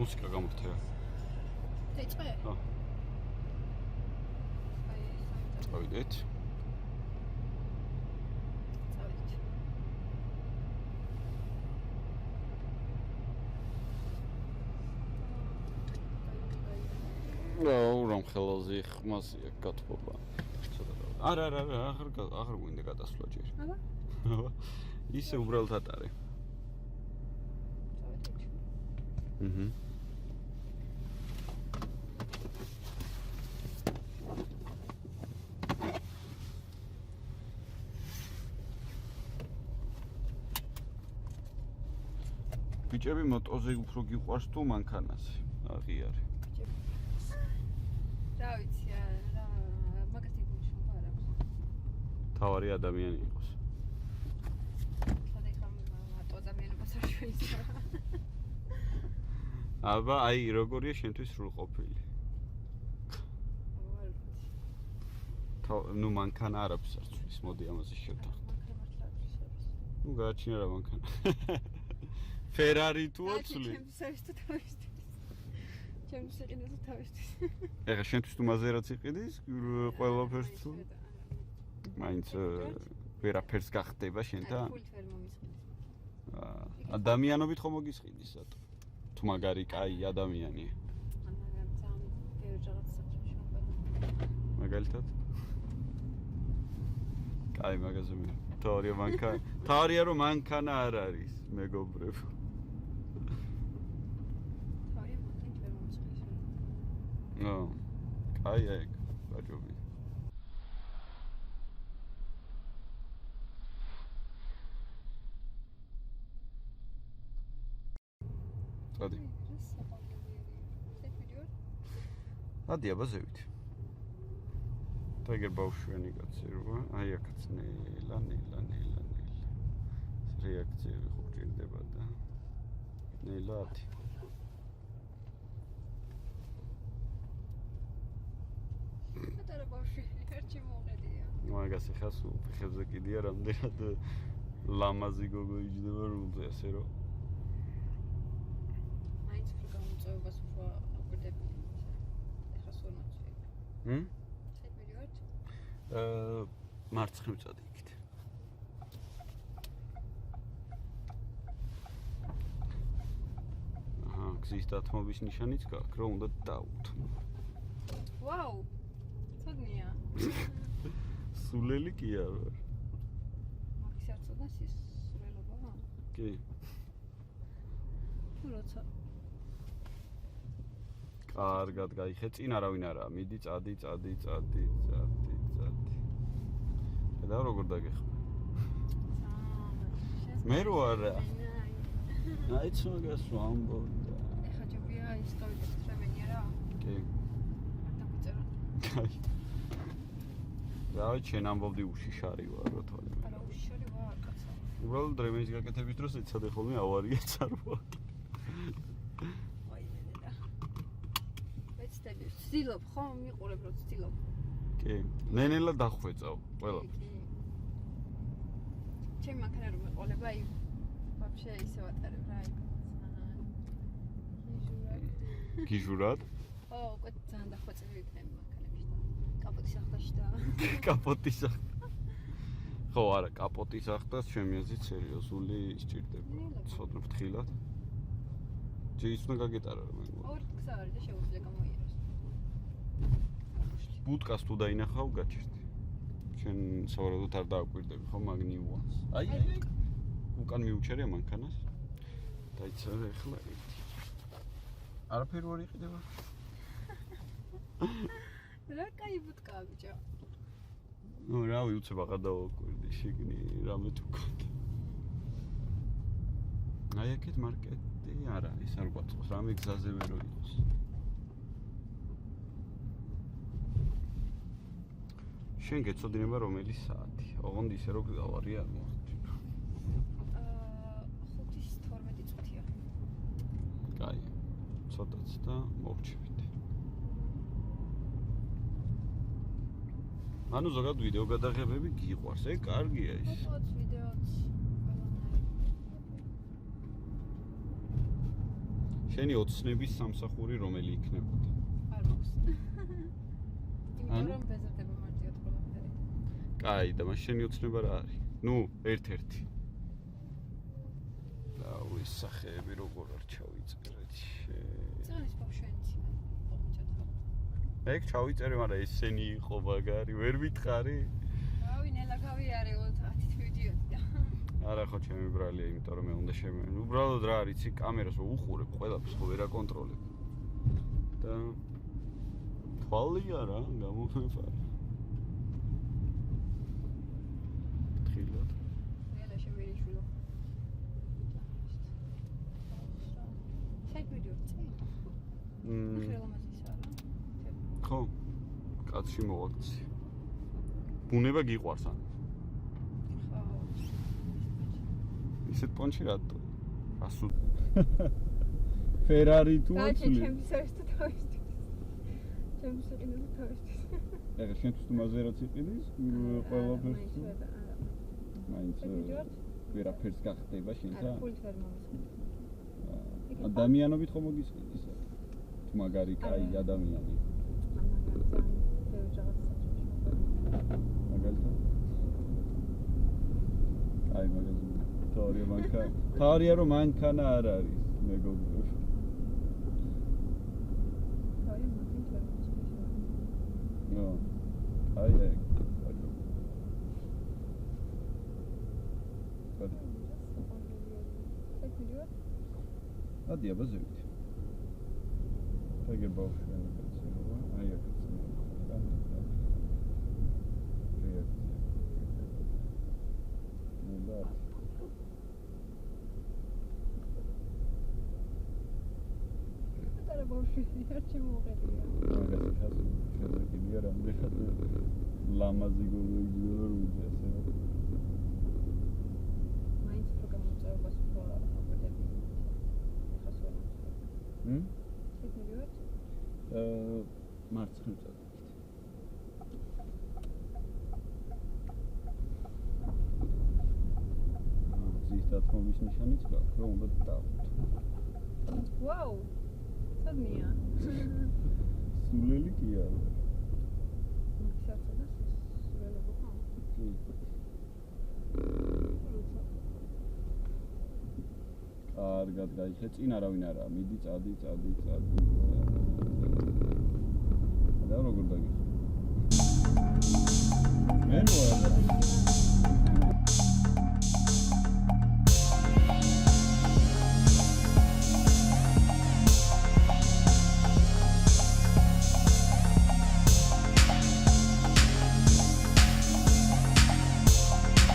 მუსიკა გამორთეა. დაიწყე? ხო. წავიდეთ. რომ ხელაზე ხმასია გათბობა. არა, აღარ გვინდა გადასვლა ჯერ. აბა? ისე უბრალოდ ატარე. წავიდეთ. ბიჭები მოტოზე უფრო გიყვარს თუ მანქანაზე? აღიარე. რა ვიცი, რა მაგას იგულშობა არ აქვს. თავარი ადამიანი იყოს. ხოდა ხომ ატო ადამიანობას არ შეიძლება. აბა, აი, როგორია შენთვის სრულყოფილი? არ ვიცი. ნუ მანქანა არ აქვს არც, მოდი ამაზე შევთანხმდით. მანქანა მართლა არ ვიცი. ნუ გააჩინა რა მანქანა. Ferrari თუ ოცლი? ჩემთვის თუ თავისთვის. ჩემთვის იყიდეს თუ თავისთვის. ეხა შენთვის თუ მაზერაც იყიდეს, ყველაფერს თუ მაინც ვერაფერს გახდება შენთან? ფულით ვერ მომისყიდეს. ადამიანობით ხომ მოგისყიდის სატო? თუ მაგარი კაი ადამიანია. მაგრამ ძალიან ბევრი რაღაც საქმეში მომყვა. მაგალითად? კაი მაგაზე მე. თავარია რომ მანქანა არ არის, მეგობრებო. No, კაი ეგ, გაჯობი. წადი. ადი აბაზევით. თაგერ ბავშვენი კაცი როა, აი აქაც ნელა. რეაქციები ხო გჭირდება და ნელა 10. პატარა ბავშვი, ერთში მოუყედია. მაგას ეხა სულ ფეხებზე კიდია რამდენად ლამაზი გოგო იჯდება რულზე ასე რომ მაინც უფრო გამოწვევებას უფრო აკვირდები. ეხა სულ მოწვევ. საით მიდივართ? მარცხნივ წადი იქით. გზის დათმობის ნიშანიც გაქვს, რომ უნდა დავუთმო. ვაუ! ცოდნია. სულელი კი არ ვარ. მაგის არ ცოდნას ის სულელობა? კი. როცა კარგად გაიხე, წინ არავინ არაა, მიდი წადი. ხედავ როგორ დაგეხმე. მე რო არა. აიც მაგას ვამბობდა. ეხა ჯობია ის დავიწყოთ რამენია რა? კი. არ დაგვიწერო. კაი. რავი, შენ ამბობდი უშიშარი ვარ რა თვალე. არა, უშიშარი ვარ, კაცო. უბრალოდ დრემენის გაკეთების დროს ეცადე ხოლმე ავარიაც არ ვაკეთე. ვაიმენელა. ვეცდები, ვცდილობ, ხო, მიყურებ რომ ვცდილობ. კი. ნენელა დახვეწავ, ყველა. ჩემი მანქანა რომ მეყოლება, აი ვაფშე ისე ვატარებ რა, აი. გიჟურად? ო, უკვე ძალიან დახვეწილი ვიქნები მანქანებში და კაპოტის ახდაში და კაპოტის ხო, არა, კაპოტის ახდას ჩემი აზრით სერიოზული სჭირდება. ცოდნა ფრთხილად. ჯეის უნდა გაგეტარა რა მეგობრებო. ორი გზა არის და შეუძლია გამოიეროს. ბუტკას თუ დაინახავ, გაჩერდი. შენ სავარაუდოდ არ დააკვირდები ხო მაგნიუანს. აი, უკან მიუჩერია მანქანას. დაიცავე ახლა ერთი. არაფერი ვერ იყიდება. რა კაი ბუტკაა ბიჭო. ნუ რავი, უცებ აღარ დავაკვირდი, შიგნი რამე თუ გქონდა. აი აქეთ მარკეტი არ არის, არ გვაწყობს, რამე გზაზე ვერ იყოს. შენ გეცოდინება რომელი საათი? ოღონდ ისე რომ გავარი არ მოხდება. 5:12 წუთია. კაი. ცოტაც და მოვჩებით. ანუ ზოგადად ვიდეო გადაღებები გიყვარს, კარგია ის. ფოტოც, ვიდეოც. შენი ოცნების სამსახური რომელი იქნებოდა? არ მაქვს. იმიტომ რომ ბეზრდება მარტივად ყველაფერი. კაი, და მას შენი ოცნება რა არის? ნუ, ერთ-ერთი. და ის სახეები როგორ არ ჩავიწერეთ? წავის ბავშვენიცი მომიჭადა. ეგ ჩავიწერე, მაგრამ ესენი იყო მაგარი, ვერ მითხარი? რავი, ნელა გავიარე 30 ვიდეოთი. არა ხო ჩემი ბრალია, იმიტომ რომ მე უნდა უბრალოდ რა არის, იცი, კამერას რო უხურებ, ყველაფერს ხო ვერ აკონტროლებ. და თვალია რა, გამომეფარა. თხილად. ნელა შემერიშვილო. საით ვიდეო წი? ხელამაზისა რა. ხო, კაცში მოვაქცი. ბუნება გიყვარს ან? ისეთ პონჩი რატო? ასუ ფერარი თუ გაჩი ჩემს საერთოდ თავისთვის. ჩემს იყინებ თავისთვის. ეხლა შენთვის თუ მაზერაც იყიდის, ყველაფერს. მაინც ვერაფერს გახდება შენთან. ფულით ვერ მომისმენთ. ადამიანობით ხომ მოგისყიდის? თუ მაგარი კაი ადამიანი. მაგალითად. აი მაგაზე. თორია რომ მანქანა არ არის, მეგობრებო. ნო. აი. ადი აბაზევით. ეგ ბავშვი კაცია, აი აქ. ლამაზი გოგოიგიო რუჯა ესე. მაინც პროგრამულწეობას უფრო აგვედები. ეხლა სულ. შეგმივიოთ? მარცხნივ წადით. ზის დათმობის ნიშანიც გაქვს, რომ უნდა დავთ. ვაუ! სადმია? სულელი კი არა. მაგისაცადას სულელობა ხო? კარგად გაიხე, წინ არავინ არაა, მიდი, წადი. და როგორ დაგიხე? მე მოადა.